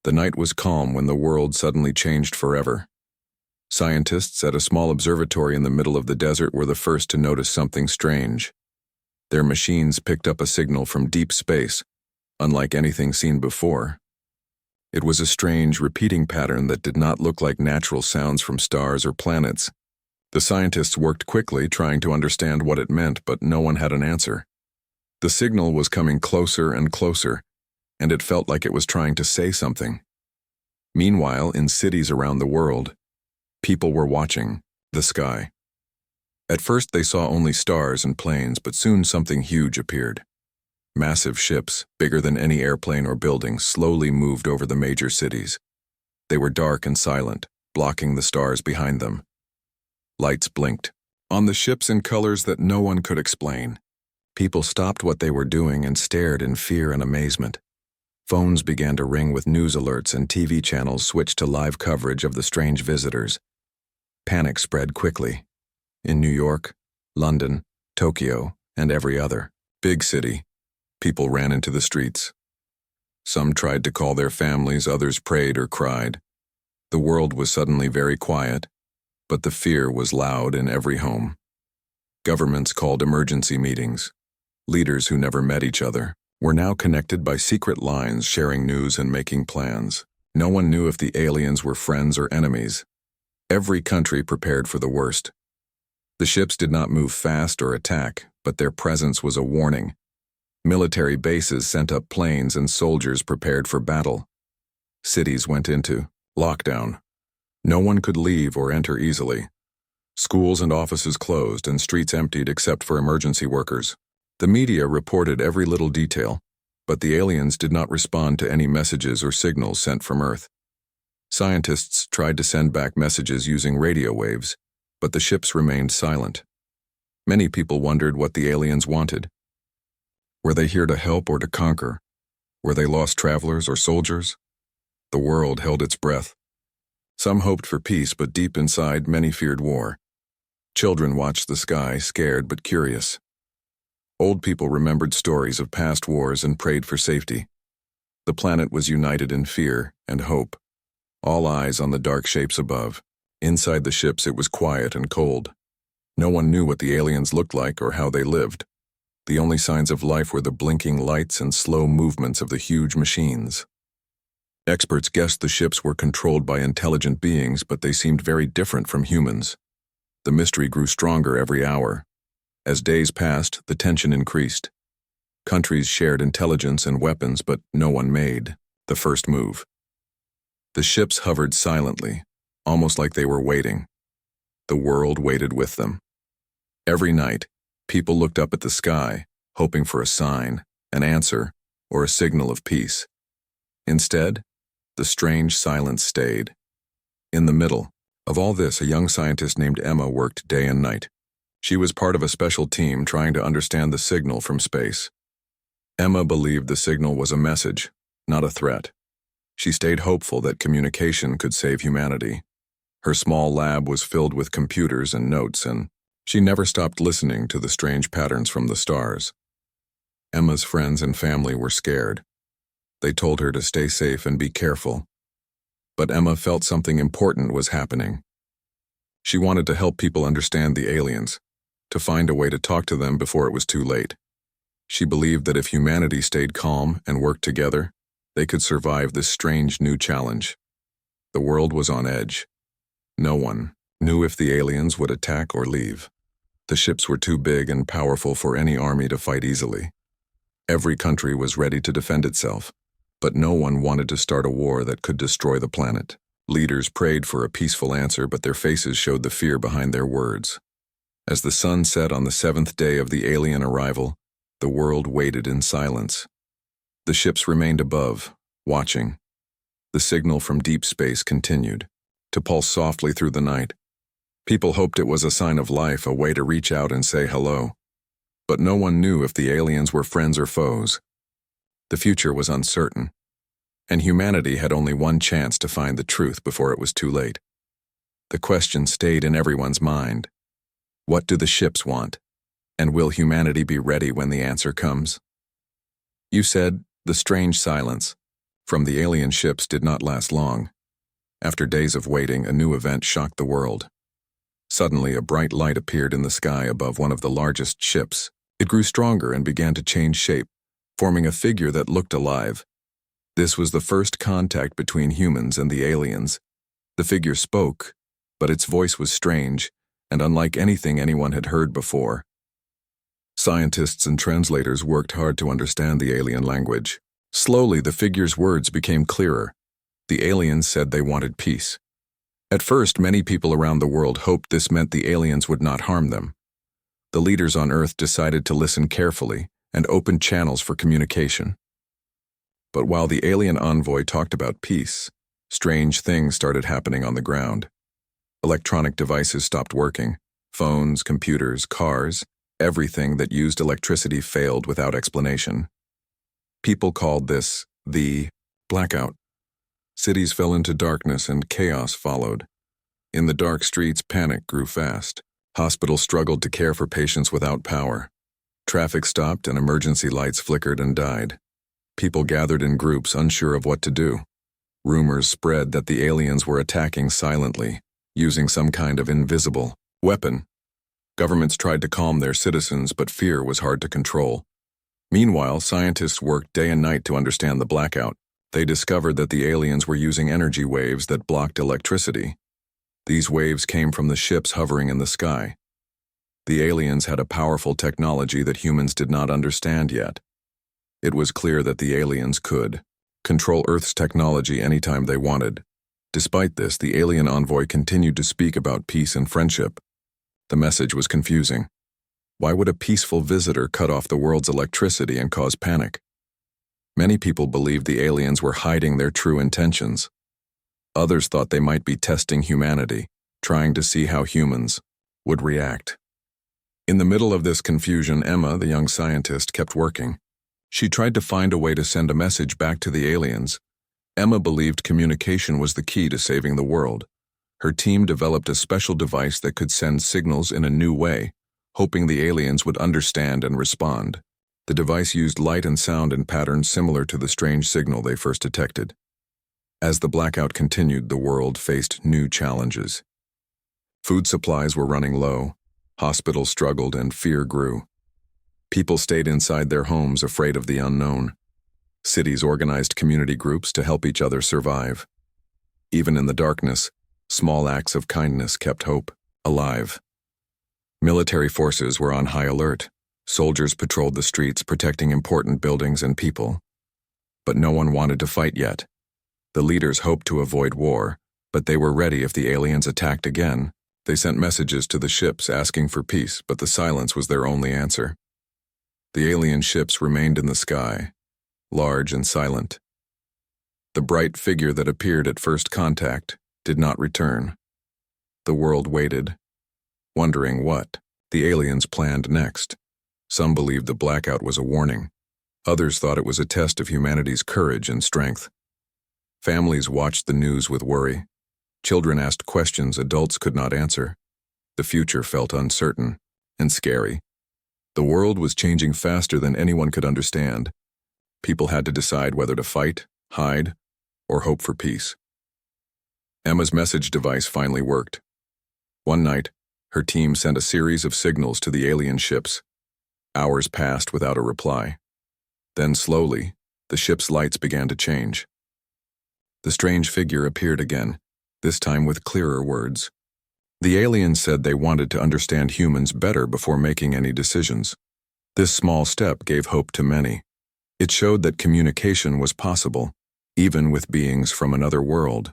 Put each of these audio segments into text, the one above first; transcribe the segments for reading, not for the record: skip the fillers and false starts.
The night was calm when the world suddenly changed forever. Scientists at a small observatory in the middle of the desert were the first to notice something strange. Their machines picked up a signal from deep space, unlike anything seen before. It was a strange, repeating pattern that did not look like natural sounds from stars or planets. The scientists worked quickly, trying to understand what it meant, but no one had an answer. The signal was coming closer and closer, and it felt like it was trying to say something. Meanwhile, in cities around the world, people were watching the sky. At first they saw only stars and planes, but soon something huge appeared. Massive ships, bigger than any airplane or building, slowly moved over the major cities. They were dark and silent, blocking the stars behind them. Lights blinked on the ships in colors that no one could explain. People stopped what they were doing and stared in fear and amazement. Phones began to ring with news alerts, and TV channels switched to live coverage of the strange visitors. Panic spread quickly. In New York, London, Tokyo, and every other big city, people ran into the streets. Some tried to call their families, others prayed or cried. The world was suddenly very quiet, but the fear was loud in every home. Governments called emergency meetings. Leaders who never met each other were now connected by secret lines, sharing news and making plans. No one knew if the aliens were friends or enemies. Every country prepared for the worst. The ships did not move fast or attack, but their presence was a warning. Military bases sent up planes and soldiers prepared for battle. Cities went into lockdown. No one could leave or enter easily. Schools and offices closed and streets emptied except for emergency workers. The media reported every little detail, but the aliens did not respond to any messages or signals sent from Earth. Scientists tried to send back messages using radio waves, but the ships remained silent. Many people wondered what the aliens wanted. Were they here to help or to conquer? Were they lost travelers or soldiers? The world held its breath. Some hoped for peace, but deep inside, many feared war. Children watched the sky, scared but curious. Old people remembered stories of past wars and prayed for safety. The planet was united in fear and hope, all eyes on the dark shapes above. Inside the ships it was quiet and cold. No one knew what the aliens looked like or how they lived. The only signs of life were the blinking lights and slow movements of the huge machines. Experts guessed the ships were controlled by intelligent beings, but they seemed very different from humans. The mystery grew stronger every hour. As days passed, the tension increased. Countries shared intelligence and weapons, but no one made the first move. The ships hovered silently, almost like they were waiting. The world waited with them. Every night, people looked up at the sky, hoping for a sign, an answer, or a signal of peace. Instead, the strange silence stayed. In the middle of all this, a young scientist named Emma worked day and night. She was part of a special team trying to understand the signal from space. Emma believed the signal was a message, not a threat. She stayed hopeful that communication could save humanity. Her small lab was filled with computers and notes, and she never stopped listening to the strange patterns from the stars. Emma's friends and family were scared. They told her to stay safe and be careful. But Emma felt something important was happening. She wanted to help people understand the aliens, to find a way to talk to them before it was too late. She believed that if humanity stayed calm and worked together, they could survive this strange new challenge. The world was on edge. No one knew if the aliens would attack or leave. The ships were too big and powerful for any army to fight easily. Every country was ready to defend itself, but no one wanted to start a war that could destroy the planet. Leaders prayed for a peaceful answer, but their faces showed the fear behind their words. As the sun set on the 7th day of the alien arrival, the world waited in silence. The ships remained above, watching. The signal from deep space continued to pulse softly through the night. People hoped it was a sign of life, a way to reach out and say hello. But no one knew if the aliens were friends or foes. The future was uncertain, and humanity had only one chance to find the truth before it was too late. The question stayed in everyone's mind. What do the ships want? And will humanity be ready when the answer comes? You said, the strange silence. from the alien ships did not last long. After days of waiting, a new event shocked the world. Suddenly, a bright light appeared in the sky above one of the largest ships. It grew stronger and began to change shape, forming a figure that looked alive. This was the first contact between humans and the aliens. The figure spoke, but its voice was strange and unlike anything anyone had heard before. Scientists and translators worked hard to understand the alien language. Slowly, the figure's words became clearer. The aliens said they wanted peace. At first, many people around the world hoped this meant the aliens would not harm them. The leaders on Earth decided to listen carefully and opened channels for communication. But while the alien envoy talked about peace, strange things started happening on the ground. Electronic devices stopped working. Phones, computers, cars, everything that used electricity failed without explanation. People called this the blackout. Cities fell into darkness and chaos followed. In the dark streets, panic grew fast. Hospitals struggled to care for patients without power. Traffic stopped and emergency lights flickered and died. People gathered in groups unsure of what to do. Rumors spread that the aliens were attacking silently, using some kind of invisible weapon. Governments tried to calm their citizens, but fear was hard to control. Meanwhile, scientists worked day and night to understand the blackout. They discovered that the aliens were using energy waves that blocked electricity. These waves came from the ships hovering in the sky. The aliens had a powerful technology that humans did not understand yet. It was clear that the aliens could control Earth's technology anytime they wanted. Despite this, the alien envoy continued to speak about peace and friendship. The message was confusing. Why would a peaceful visitor cut off the world's electricity and cause panic? Many people believed the aliens were hiding their true intentions. Others thought they might be testing humanity, trying to see how humans would react. In the middle of this confusion, Emma, the young scientist, kept working. She tried to find a way to send a message back to the aliens. Emma believed communication was the key to saving the world. Her team developed a special device that could send signals in a new way, hoping the aliens would understand and respond. The device used light and sound in patterns similar to the strange signal they first detected. As the blackout continued, the world faced new challenges. Food supplies were running low, hospitals struggled, and fear grew. People stayed inside their homes, afraid of the unknown. Cities organized community groups to help each other survive. Even in the darkness, small acts of kindness kept hope alive. Military forces were on high alert. Soldiers patrolled the streets, protecting important buildings and people. But no one wanted to fight yet. The leaders hoped to avoid war, but they were ready if the aliens attacked again. They sent messages to the ships asking for peace, but the silence was their only answer. The alien ships remained in the sky, large and silent. The bright figure that appeared at first contact did not return. The world waited, wondering what the aliens planned next. Some believed the blackout was a warning. Others thought it was a test of humanity's courage and strength. Families watched the news with worry. Children asked questions adults could not answer. The future felt uncertain and scary. The world was changing faster than anyone could understand. People had to decide whether to fight, hide, or hope for peace. Emma's message device finally worked. One night, her team sent a series of signals to the alien ships. Hours passed without a reply. Then slowly, the ship's lights began to change. The strange figure appeared again, this time with clearer words. The aliens said they wanted to understand humans better before making any decisions. This small step gave hope to many. It showed that communication was possible, even with beings from another world.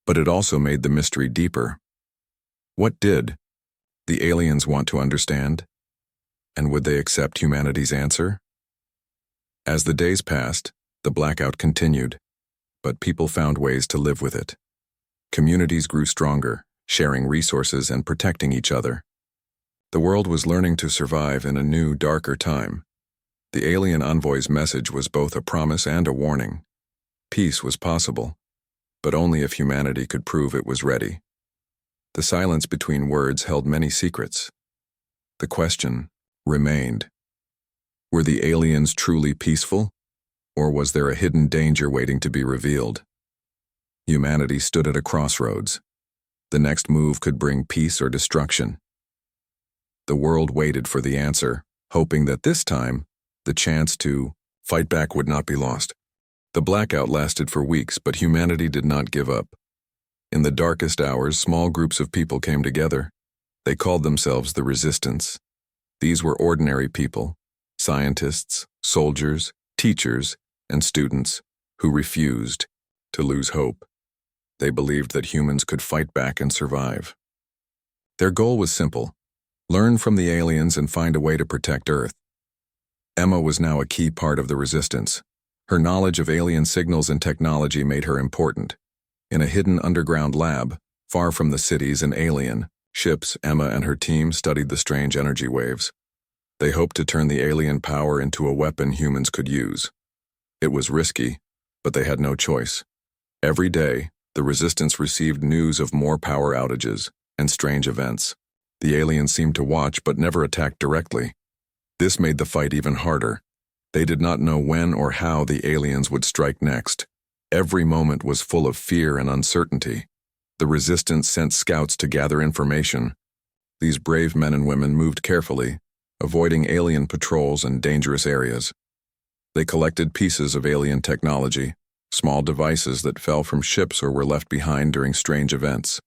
But it also made the mystery deeper. What did the aliens want to understand? And would they accept humanity's answer? As the days passed, the blackout continued, but people found ways to live with it. Communities grew stronger, sharing resources and protecting each other. The world was learning to survive in a new, darker time. The alien envoy's message was both a promise and a warning. Peace was possible, but only if humanity could prove it was ready. The silence between words held many secrets. The question remained: were the aliens truly peaceful? Or was there a hidden danger waiting to be revealed? Humanity stood at a crossroads. The next move could bring peace or destruction. The world waited for the answer, hoping that this time, the chance to fight back would not be lost. The blackout lasted for weeks, but humanity did not give up. In the darkest hours, small groups of people came together. They called themselves the Resistance. These were ordinary people, scientists, soldiers, teachers, and students, who refused to lose hope. They believed that humans could fight back and survive. Their goal was simple: learn from the aliens and find a way to protect Earth. Emma was now a key part of the Resistance. Her knowledge of alien signals and technology made her important. In a hidden underground lab, far from the cities and alien ships, Emma and her team studied the strange energy waves. They hoped to turn the alien power into a weapon humans could use. It was risky, but they had no choice. Every day, the Resistance received news of more power outages and strange events. The aliens seemed to watch but never attacked directly. This made the fight even harder. They did not know when or how the aliens would strike next. Every moment was full of fear and uncertainty. The Resistance sent scouts to gather information. These brave men and women moved carefully, avoiding alien patrols and dangerous areas. They collected pieces of alien technology, small devices that fell from ships or were left behind during strange events.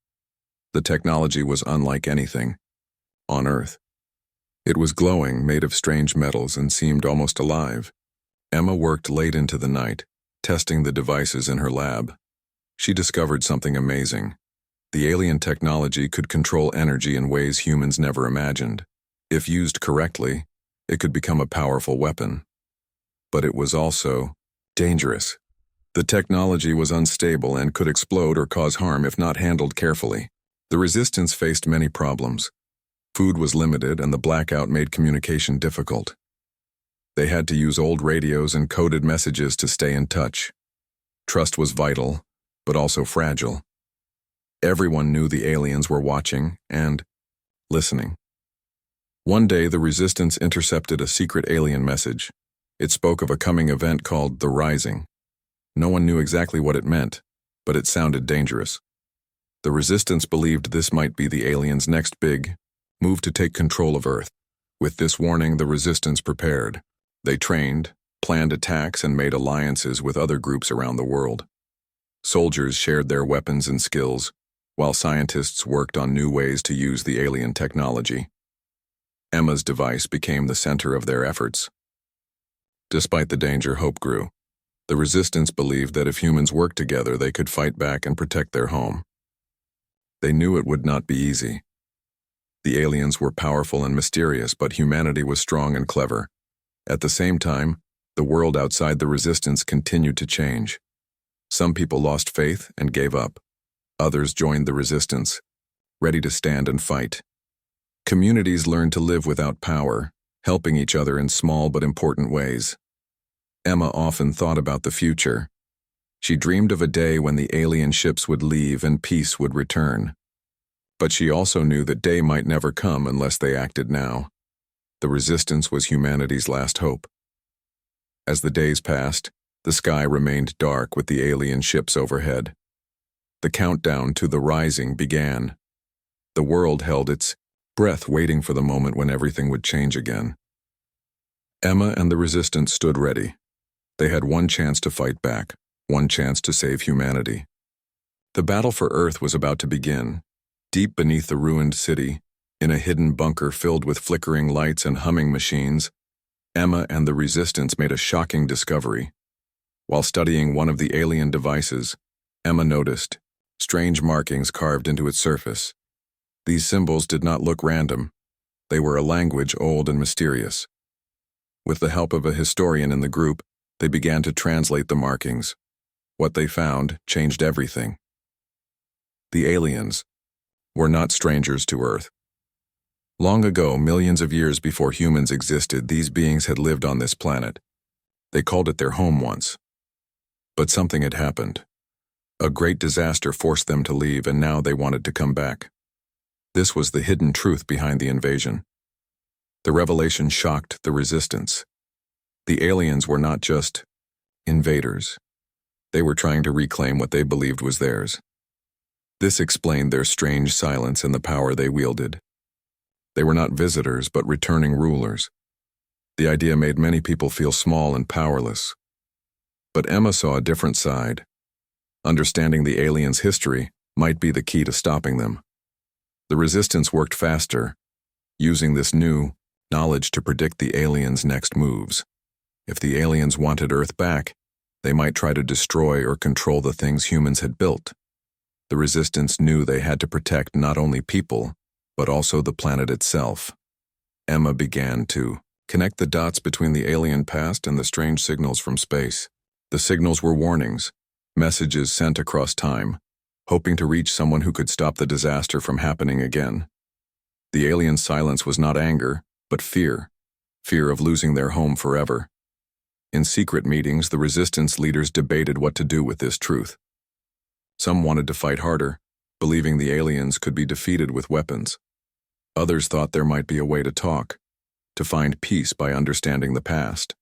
The technology was unlike anything on Earth. It was glowing, made of strange metals, and seemed almost alive. Emma worked late into the night, testing the devices in her lab. She discovered something amazing. The alien technology could control energy in ways humans never imagined. If used correctly, it could become a powerful weapon. But it was also dangerous. The technology was unstable and could explode or cause harm if not handled carefully. The Resistance faced many problems. Food was limited and the blackout made communication difficult. They had to use old radios and coded messages to stay in touch. Trust was vital, but also fragile. Everyone knew the aliens were watching and listening. One day, the Resistance intercepted a secret alien message. It spoke of a coming event called the Rising. No one knew exactly what it meant, but it sounded dangerous. The Resistance believed this might be the aliens' next big move to take control of Earth. With this warning, the Resistance prepared. They trained, planned attacks, and made alliances with other groups around the world. Soldiers shared their weapons and skills, while scientists worked on new ways to use the alien technology. Emma's device became the center of their efforts. Despite the danger, hope grew. The Resistance believed that if humans worked together, they could fight back and protect their home. They knew it would not be easy. The aliens were powerful and mysterious, but humanity was strong and clever. At the same time, the world outside the Resistance continued to change. Some people lost faith and gave up. Others joined the Resistance, ready to stand and fight. Communities learned to live without power, helping each other in small but important ways. Emma often thought about the future. She dreamed of a day when the alien ships would leave and peace would return. But she also knew that day might never come unless they acted now. The Resistance was humanity's last hope. As the days passed, the sky remained dark with the alien ships overhead. The countdown to the Rising began. The world held its breath, waiting for the moment when everything would change again. Emma and the Resistance stood ready. They had one chance to fight back, one chance to save humanity. The battle for Earth was about to begin. Deep beneath the ruined city, in a hidden bunker filled with flickering lights and humming machines, Emma and the Resistance made a shocking discovery. While studying one of the alien devices, Emma noticed strange markings carved into its surface. These symbols did not look random. They were a language old and mysterious. With the help of a historian in the group, they began to translate the markings. What they found changed everything. The aliens were not strangers to Earth. Long ago, millions of years before humans existed, these beings had lived on this planet. They called it their home once. But something had happened. A great disaster forced them to leave, and now they wanted to come back. This was the hidden truth behind the invasion. The revelation shocked the Resistance. The aliens were not just invaders. They were trying to reclaim what they believed was theirs. This explained their strange silence and the power they wielded. They were not visitors, but returning rulers. The idea made many people feel small and powerless. But Emma saw a different side. Understanding the aliens' history might be the key to stopping them. The resistance worked faster, using this new knowledge to predict the aliens' next moves. If the aliens wanted Earth back, they might try to destroy or control the things humans had built. The resistance knew they had to protect not only people, but also the planet itself. Emma began to connect the dots between the alien past and the strange signals from space. The signals were warnings, messages sent across time, hoping to reach someone who could stop the disaster from happening again. The alien silence was not anger, but fear of losing their home forever. In secret meetings, the resistance leaders debated what to do with this truth. Some wanted to fight harder, believing the aliens could be defeated with weapons. Others thought there might be a way to talk, to find peace by understanding the past.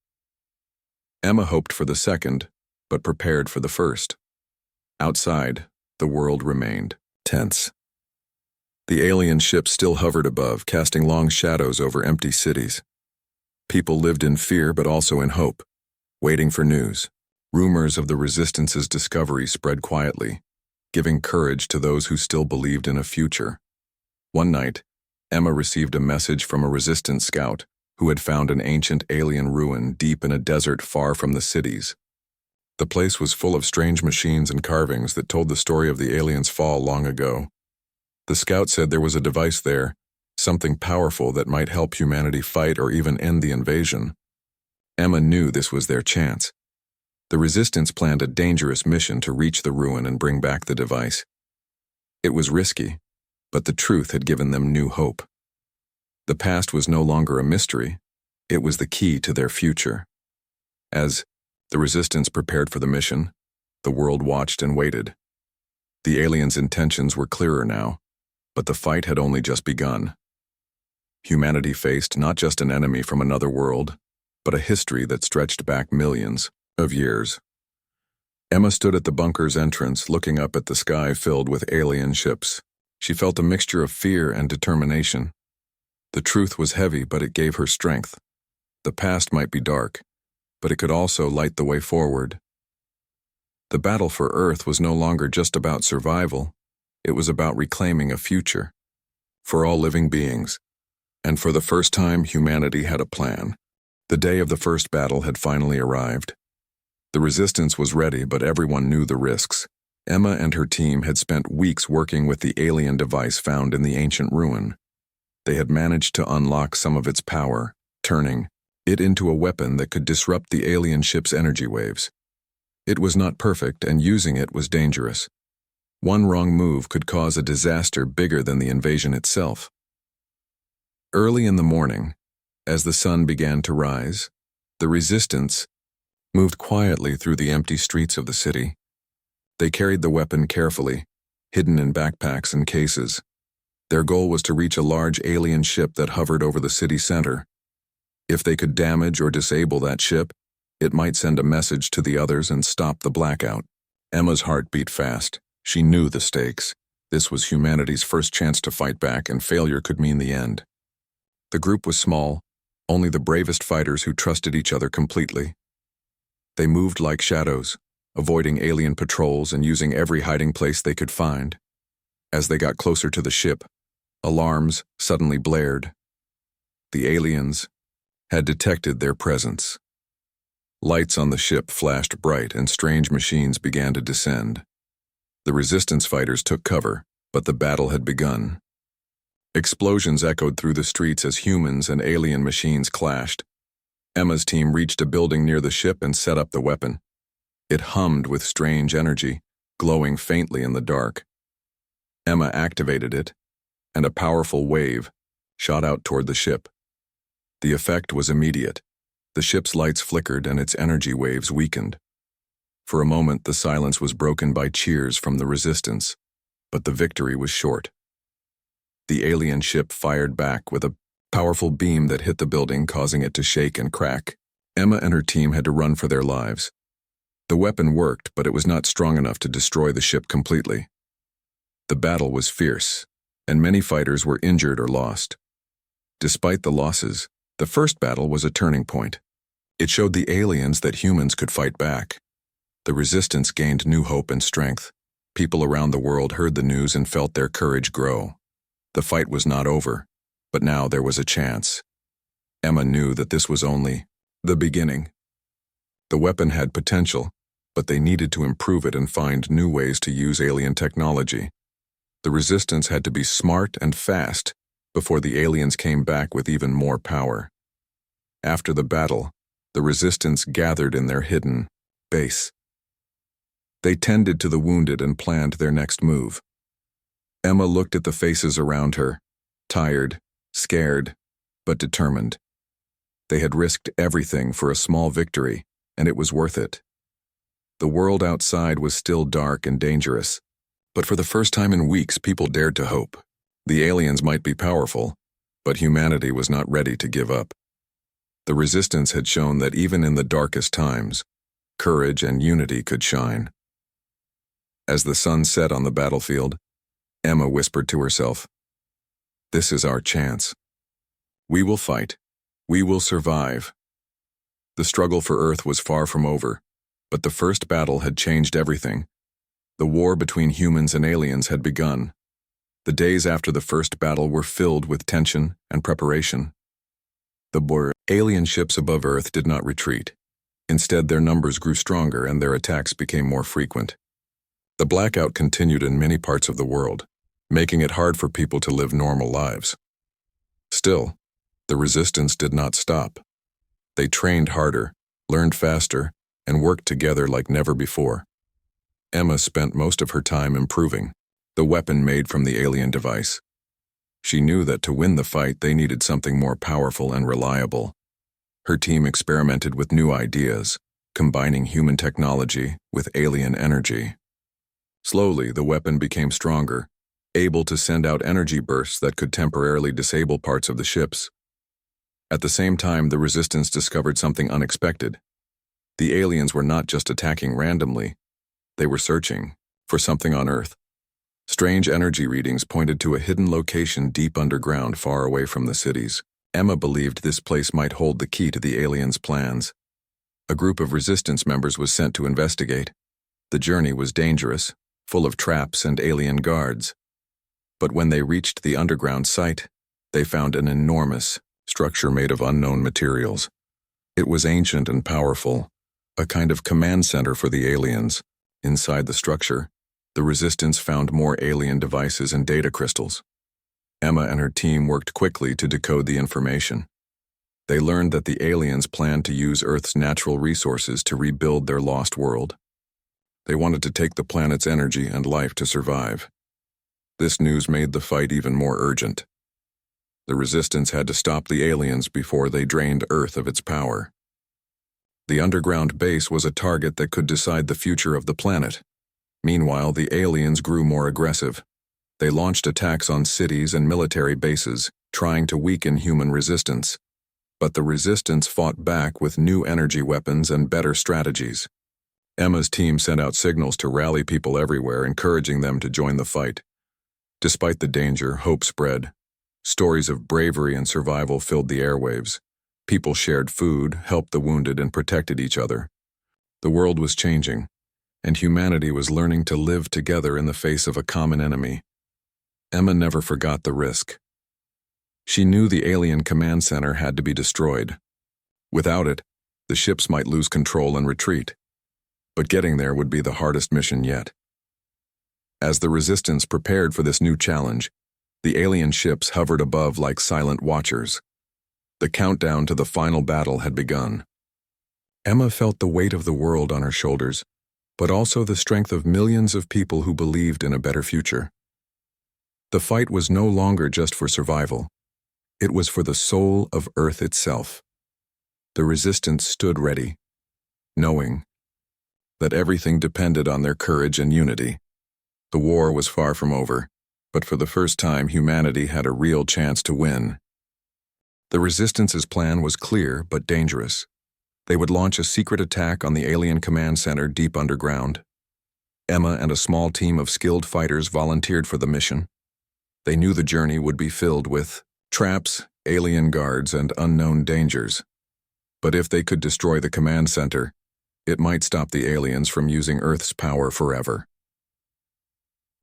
Emma hoped for the second, but prepared for the first. Outside, the world remained tense. The alien ship still hovered above, casting long shadows over empty cities. People lived in fear but also in hope, waiting for news. Rumors of the Resistance's discovery spread quietly, giving courage to those who still believed in a future. One night, Emma received a message from a Resistance scout who had found an ancient alien ruin deep in a desert far from the cities. The place was full of strange machines and carvings that told the story of the aliens' fall long ago. The scout said there was a device there, something powerful that might help humanity fight or even end the invasion. Emma knew this was their chance. The Resistance planned a dangerous mission to reach the ruin and bring back the device. It was risky, but the truth had given them new hope. The past was no longer a mystery, it was the key to their future. As the Resistance prepared for the mission, the world watched and waited. The aliens' intentions were clearer now, but the fight had only just begun. Humanity faced not just an enemy from another world, but a history that stretched back millions of years. Emma stood at the bunker's entrance, looking up at the sky filled with alien ships. She felt a mixture of fear and determination. The truth was heavy, but it gave her strength. The past might be dark, but it could also light the way forward. The battle for Earth was no longer just about survival. It was about reclaiming a future for all living beings. And for the first time, humanity had a plan. The day of the first battle had finally arrived. The Resistance was ready, but everyone knew the risks. Emma and her team had spent weeks working with the alien device found in the ancient ruin. They had managed to unlock some of its power, turning it into a weapon that could disrupt the alien ship's energy waves. It was not perfect, and using it was dangerous. One wrong move could cause a disaster bigger than the invasion itself. Early in the morning, as the sun began to rise, the Resistance moved quietly through the empty streets of the city. They carried the weapon carefully, hidden in backpacks and cases. Their goal was to reach a large alien ship that hovered over the city center. If they could damage or disable that ship, it might send a message to the others and stop the blackout. Emma's heart beat fast. She knew the stakes. This was humanity's first chance to fight back, and failure could mean the end. The group was small, only the bravest fighters who trusted each other completely. They moved like shadows, avoiding alien patrols and using every hiding place they could find. As they got closer to the ship, alarms suddenly blared. The aliens had detected their presence. Lights on the ship flashed bright and strange machines began to descend. The Resistance fighters took cover, but the battle had begun. Explosions echoed through the streets as humans and alien machines clashed. Emma's team reached a building near the ship and set up the weapon. It hummed with strange energy, glowing faintly in the dark. Emma activated it, and a powerful wave shot out toward the ship. The effect was immediate. The ship's lights flickered and its energy waves weakened. For a moment, the silence was broken by cheers from the Resistance, but the victory was short. The alien ship fired back with a powerful beam that hit the building, causing it to shake and crack. Emma and her team had to run for their lives. The weapon worked, but it was not strong enough to destroy the ship completely. The battle was fierce, and many fighters were injured or lost. Despite the losses, the first battle was a turning point. It showed the aliens that humans could fight back. The resistance gained new hope and strength. People around the world heard the news and felt their courage grow. The fight was not over, but now there was a chance. Emma knew that this was only the beginning. The weapon had potential, but they needed to improve it and find new ways to use alien technology. The resistance had to be smart and fast before the aliens came back with even more power. After the battle, the resistance gathered in their hidden base. They tended to the wounded and planned their next move. Emma looked at the faces around her, tired, scared, but determined. They had risked everything for a small victory, and it was worth it. The world outside was still dark and dangerous, but for the first time in weeks, people dared to hope. The aliens might be powerful, but humanity was not ready to give up. The resistance had shown that even in the darkest times, courage and unity could shine. As the sun set on the battlefield, Emma whispered to herself, "This is our chance. We will fight. We will survive." The struggle for Earth was far from over, but the first battle had changed everything. The war between humans and aliens had begun. The days after the first battle were filled with tension and preparation. The alien ships above Earth did not retreat. Instead, their numbers grew stronger and their attacks became more frequent. The blackout continued in many parts of the world, making it hard for people to live normal lives. Still, the resistance did not stop. They trained harder, learned faster, and worked together like never before. Emma spent most of her time improving the weapon made from the alien device. She knew that to win the fight, they needed something more powerful and reliable. Her team experimented with new ideas, combining human technology with alien energy. Slowly, the weapon became stronger, able to send out energy bursts that could temporarily disable parts of the ships. At the same time, the resistance discovered something unexpected. The aliens were not just attacking randomly, they were searching for something on Earth. Strange energy readings pointed to a hidden location deep underground far away from the cities. Emma believed this place might hold the key to the aliens' plans. A group of resistance members was sent to investigate. The journey was dangerous, full of traps and alien guards. But when they reached the underground site, they found an enormous structure made of unknown materials. It was ancient and powerful, a kind of command center for the aliens. Inside the structure, the resistance found more alien devices and data crystals. Emma and her team worked quickly to decode the information. They learned that the aliens planned to use Earth's natural resources to rebuild their lost world. They wanted to take the planet's energy and life to survive. This news made the fight even more urgent. The resistance had to stop the aliens before they drained Earth of its power. The underground base was a target that could decide the future of the planet. Meanwhile, the aliens grew more aggressive. They launched attacks on cities and military bases, trying to weaken human resistance. But the resistance fought back with new energy weapons and better strategies. Emma's team sent out signals to rally people everywhere, encouraging them to join the fight. Despite the danger, hope spread. Stories of bravery and survival filled the airwaves. People shared food, helped the wounded, and protected each other. The world was changing, and humanity was learning to live together in the face of a common enemy. Emma never forgot the risk. She knew the alien command center had to be destroyed. Without it, the ships might lose control and retreat. But getting there would be the hardest mission yet. As the resistance prepared for this new challenge, the alien ships hovered above like silent watchers. The countdown to the final battle had begun. Emma felt the weight of the world on her shoulders, but also the strength of millions of people who believed in a better future. The fight was no longer just for survival. It was for the soul of Earth itself. The resistance stood ready, knowing that everything depended on their courage and unity. The war was far from over, but for the first time humanity had a real chance to win. The resistance's plan was clear but dangerous. They would launch a secret attack on the alien command center deep underground. Emma and a small team of skilled fighters volunteered for the mission. They knew the journey would be filled with traps, alien guards, and unknown dangers. But if they could destroy the command center, it might stop the aliens from using Earth's power forever.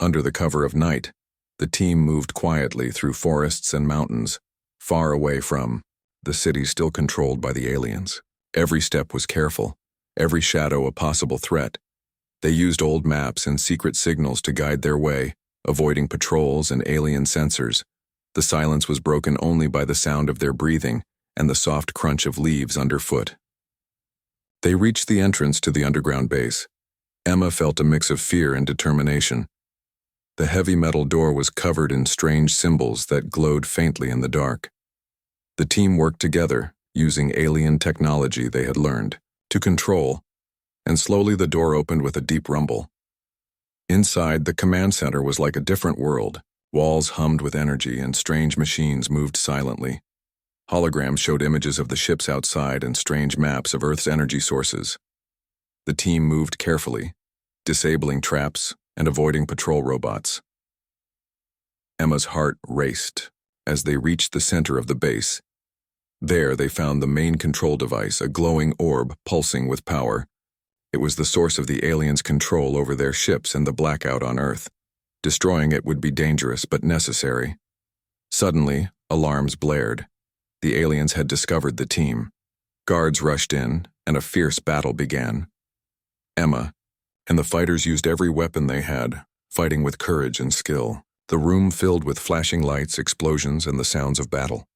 Under the cover of night, the team moved quietly through forests and mountains, far away from the city still controlled by the aliens. Every step was careful, every shadow a possible threat. They used old maps and secret signals to guide their way, avoiding patrols and alien sensors. The silence was broken only by the sound of their breathing and the soft crunch of leaves underfoot. They reached the entrance to the underground base. Emma felt a mix of fear and determination. The heavy metal door was covered in strange symbols that glowed faintly in the dark. The team worked together, using alien technology they had learned to control, and slowly the door opened with a deep rumble. Inside, the command center was like a different world. Walls hummed with energy and strange machines moved silently. Holograms showed images of the ships outside and strange maps of Earth's energy sources. The team moved carefully, disabling traps and avoiding patrol robots. Emma's heart raced as they reached the center of the base. There they found the main control device, a glowing orb pulsing with power. It was the source of the aliens' control over their ships and the blackout on Earth. Destroying it would be dangerous but necessary. Suddenly, alarms blared. The aliens had discovered the team. Guards rushed in, and a fierce battle began. Emma and the fighters used every weapon they had, fighting with courage and skill. The room filled with flashing lights, explosions, and the sounds of battle.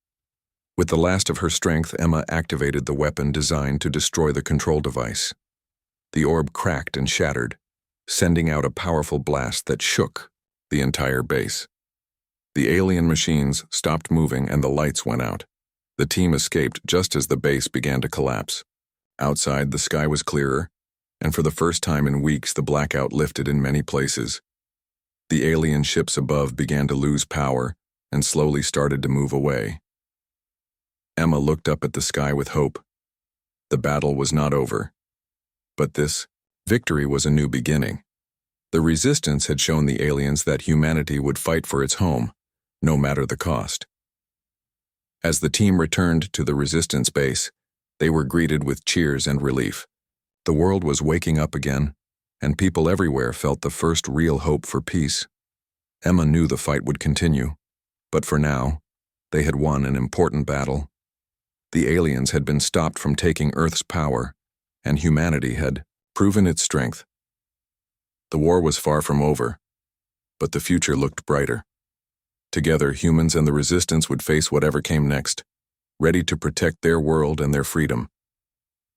With the last of her strength, Emma activated the weapon designed to destroy the control device. The orb cracked and shattered, sending out a powerful blast that shook the entire base. The alien machines stopped moving and the lights went out. The team escaped just as the base began to collapse. Outside, the sky was clearer, and for the first time in weeks, the blackout lifted in many places. The alien ships above began to lose power and slowly started to move away. Emma looked up at the sky with hope. The battle was not over. But this victory was a new beginning. The resistance had shown the aliens that humanity would fight for its home, no matter the cost. As the team returned to the resistance base, they were greeted with cheers and relief. The world was waking up again, and people everywhere felt the first real hope for peace. Emma knew the fight would continue, but for now, they had won an important battle. The aliens had been stopped from taking Earth's power, and humanity had proven its strength. The war was far from over, but the future looked brighter. Together, humans and the resistance would face whatever came next, ready to protect their world and their freedom.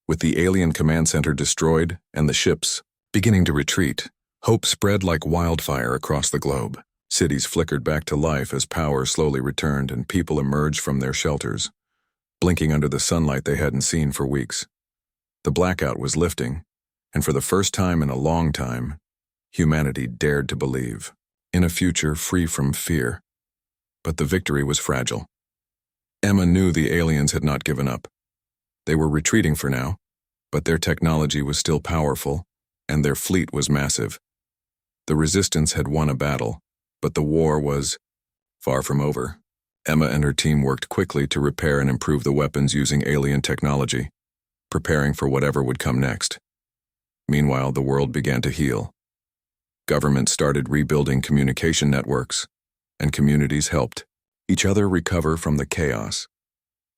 With the alien command center destroyed and the ships beginning to retreat, hope spread like wildfire across the globe. Cities flickered back to life as power slowly returned and people emerged from their shelters, blinking under the sunlight they hadn't seen for weeks. The blackout was lifting, and for the first time in a long time, humanity dared to believe in a future free from fear. But the victory was fragile. Emma knew the aliens had not given up. They were retreating for now, but their technology was still powerful, and their fleet was massive. The resistance had won a battle, but the war was far from over. Emma and her team worked quickly to repair and improve the weapons using alien technology, preparing for whatever would come next. Meanwhile, the world began to heal. Governments started rebuilding communication networks, and communities helped each other recover from the chaos.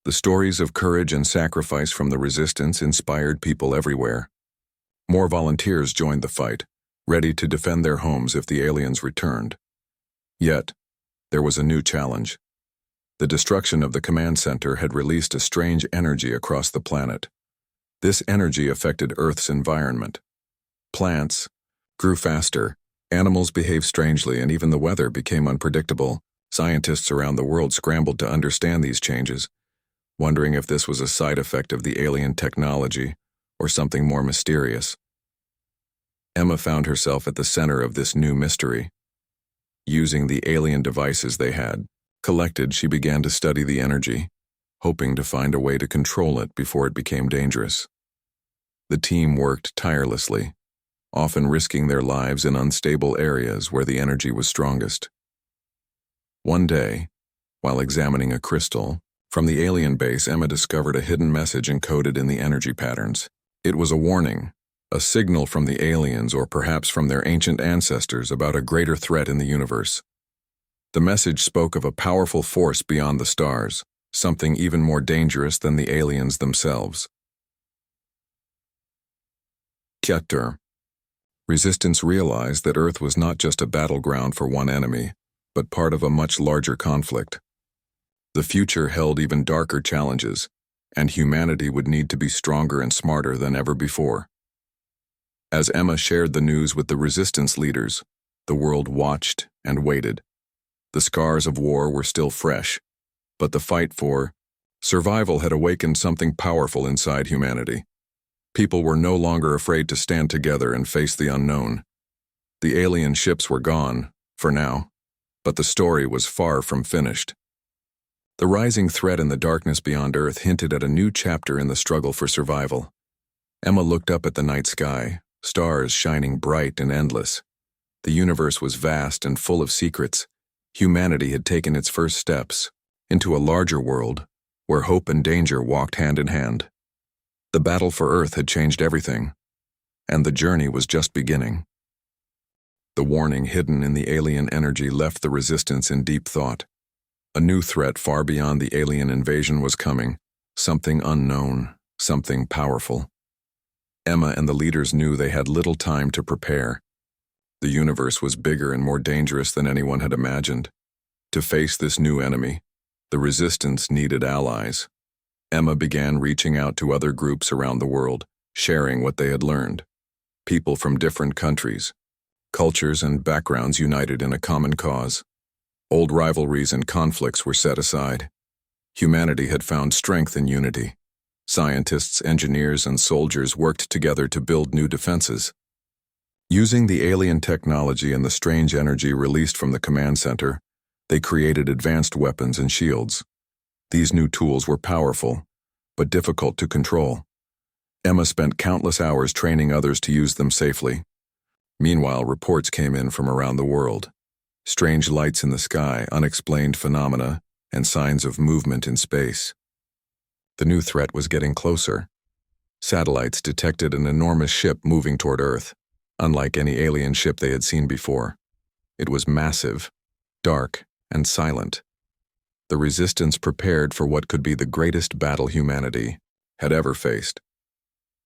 The stories of courage and sacrifice from the resistance inspired people everywhere. More volunteers joined the fight, ready to defend their homes if the aliens returned. Yet, there was a new challenge. The destruction of the command center had released a strange energy across the planet. This energy affected Earth's environment. Plants grew faster, animals behaved strangely, and even the weather became unpredictable. Scientists around the world scrambled to understand these changes, wondering if this was a side effect of the alien technology or something more mysterious. Emma found herself at the center of this new mystery. Using the alien devices they had collected, she began to study the energy, hoping to find a way to control it before it became dangerous. The team worked tirelessly, often risking their lives in unstable areas where the energy was strongest. One day, while examining a crystal, from the alien base, Emma discovered a hidden message encoded in the energy patterns. It was a warning, a signal from the aliens or perhaps from their ancient ancestors about a greater threat in the universe. The message spoke of a powerful force beyond the stars, something even more dangerous than the aliens themselves. Kjetter. Resistance realized that Earth was not just a battleground for one enemy, but part of a much larger conflict. The future held even darker challenges, and humanity would need to be stronger and smarter than ever before. As Emma shared the news with the resistance leaders, the world watched and waited. The scars of war were still fresh, but the fight for survival had awakened something powerful inside humanity. People were no longer afraid to stand together and face the unknown. The alien ships were gone, for now, but the story was far from finished. The rising threat in the darkness beyond Earth hinted at a new chapter in the struggle for survival. Emma looked up at the night sky, stars shining bright and endless. The universe was vast and full of secrets. Humanity had taken its first steps into a larger world where hope and danger walked hand in hand. The battle for Earth had changed everything, and the journey was just beginning. The warning hidden in the alien energy left the resistance in deep thought. A new threat far beyond the alien invasion was coming, something unknown, something powerful. Emma and the leaders knew they had little time to prepare. The universe was bigger and more dangerous than anyone had imagined. To face this new enemy, the resistance needed allies. Emma began reaching out to other groups around the world, sharing what they had learned. People from different countries, cultures and backgrounds united in a common cause. Old rivalries and conflicts were set aside. Humanity had found strength in unity. Scientists, engineers, and soldiers worked together to build new defenses. Using the alien technology and the strange energy released from the command center, they created advanced weapons and shields. These new tools were powerful, but difficult to control. Emma spent countless hours training others to use them safely. Meanwhile, reports came in from around the world. Strange lights in the sky, unexplained phenomena, and signs of movement in space. The new threat was getting closer. Satellites detected an enormous ship moving toward Earth, unlike any alien ship they had seen before. It was massive, dark, and silent. The resistance prepared for what could be the greatest battle humanity had ever faced.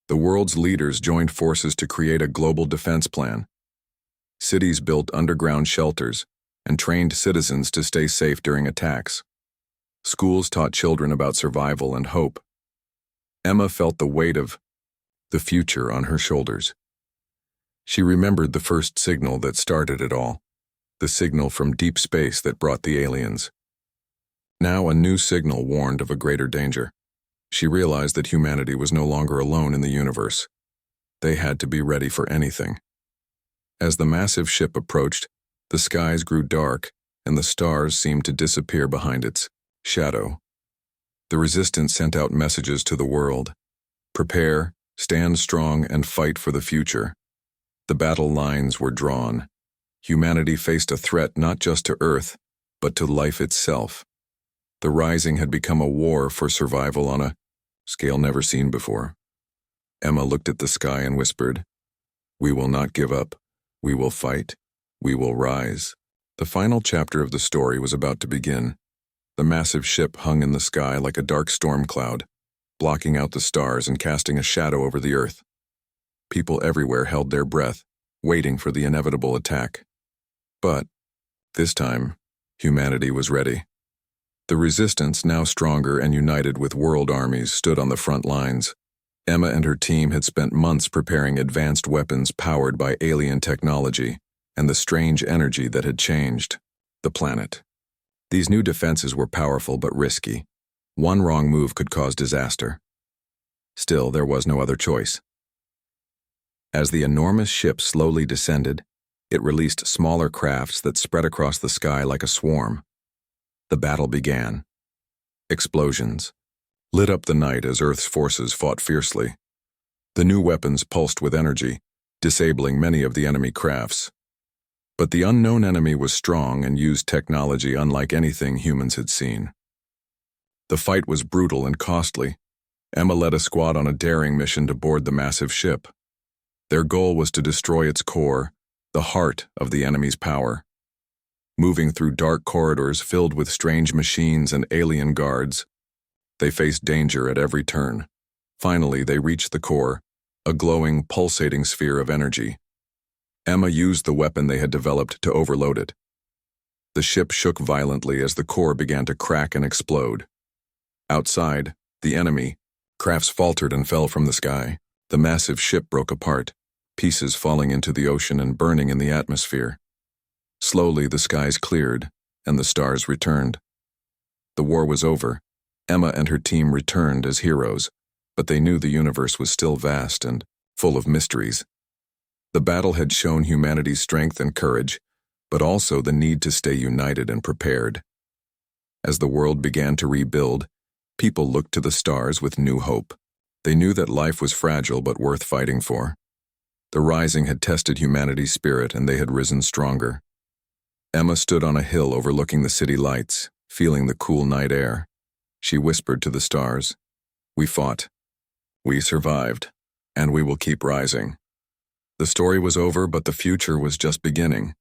The world's leaders joined forces to create a global defense plan. Cities built underground shelters and trained citizens to stay safe during attacks. Schools taught children about survival and hope. Emma felt the weight of the future on her shoulders. She remembered the first signal that started it all, the signal from deep space that brought the aliens. Now a new signal warned of a greater danger. She realized that humanity was no longer alone in the universe. They had to be ready for anything. As the massive ship approached, the skies grew dark and the stars seemed to disappear behind its shadow. The resistance sent out messages to the world. Prepare, stand strong, and fight for the future. The battle lines were drawn. Humanity faced a threat not just to Earth, but to life itself. The rising had become a war for survival on a scale never seen before. Emma looked at the sky and whispered, "We will not give up. We will fight. We will rise." The final chapter of the story was about to begin. The massive ship hung in the sky like a dark storm cloud, blocking out the stars and casting a shadow over the Earth. People everywhere held their breath, waiting for the inevitable attack. But, this time, humanity was ready. The resistance, now stronger and united with world armies, stood on the front lines. Emma and her team had spent months preparing advanced weapons powered by alien technology and the strange energy that had changed the planet. These new defenses were powerful but risky. One wrong move could cause disaster. Still, there was no other choice. As the enormous ship slowly descended, it released smaller crafts that spread across the sky like a swarm. The battle began. Explosions lit up the night as Earth's forces fought fiercely. The new weapons pulsed with energy, disabling many of the enemy crafts. But the unknown enemy was strong and used technology unlike anything humans had seen. The fight was brutal and costly. Emma led a squad on a daring mission to board the massive ship. Their goal was to destroy its core, the heart of the enemy's power. Moving through dark corridors filled with strange machines and alien guards, they faced danger at every turn. Finally, they reached the core, a glowing, pulsating sphere of energy. Emma used the weapon they had developed to overload it. The ship shook violently as the core began to crack and explode. Outside, the enemy, crafts faltered and fell from the sky. The massive ship broke apart, pieces falling into the ocean and burning in the atmosphere. Slowly, the skies cleared, and the stars returned. The war was over. Emma and her team returned as heroes, but they knew the universe was still vast and full of mysteries. The battle had shown humanity's strength and courage, but also the need to stay united and prepared. As the world began to rebuild, people looked to the stars with new hope. They knew that life was fragile but worth fighting for. The rising had tested humanity's spirit, and they had risen stronger. Emma stood on a hill overlooking the city lights, feeling the cool night air. She whispered to the stars, "We fought. We survived, and we will keep rising." The story was over, but the future was just beginning.